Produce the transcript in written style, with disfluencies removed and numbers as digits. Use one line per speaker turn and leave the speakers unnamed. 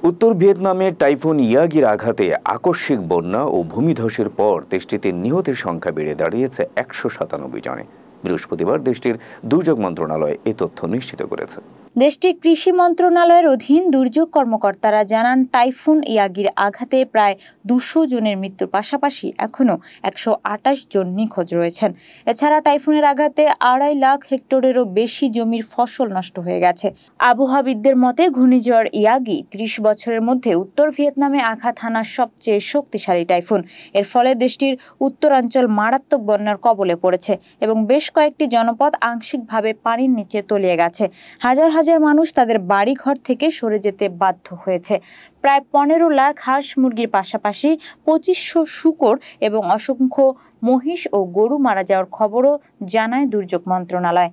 উত্তর ভিয়েতনামে টাইফুন ইয়াগির আঘাতে আকস্মিক বন্যা ও ভূমিধসের পর দেশটিতে নিহতের সংখ্যা বেড়ে দাঁড়িয়েছে ১৯৭ জনে। বৃহস্পতিবার দেশটির দুর্যোগ মন্ত্রণালয় এ তথ্য নিশ্চিত করেছে।
দেশটির কৃষি মন্ত্রণালয়ের অধীন দুর্যোগ কর্মকর্তারা জানান, টাইফুন ইয়াগির আঘাতে প্রায় ২০০ জনের মৃত্যুর পাশাপাশি এখনও ১২৮ জন নিখোঁজ রয়েছেন। এছাড়া টাইফুনের আঘাতে ২.৫ লাখ হেক্টরেরও বেশি জমির ফসল নষ্ট হয়ে গেছে। আবহাওয়াবিদদের মতে, ঘূর্ণিঝড় ইয়াগি ৩০ বছরের মধ্যে উত্তর ভিয়েতনামে আঘাত হানা সবচেয়ে শক্তিশালী টাইফুন। এর ফলে দেশটির উত্তরাঞ্চল মারাত্মক বন্যার কবলে পড়েছে এবং বেশ কয়েকটি জনপদ আংশিকভাবে পানির নিচে তলিয়ে গেছে। হাজার হাজার মানুষ তাদের বাড়িঘর থেকে সরে যেতে বাধ্য হয়েছে। প্রায় ১৫ লাখ হাঁস মুরগির পাশাপাশি ২৫০০ শূকর এবং অসংখ্য মহিষ ও গরু মারা যাওয়ার খবরও জানায় দুর্যোগ মন্ত্রণালয়।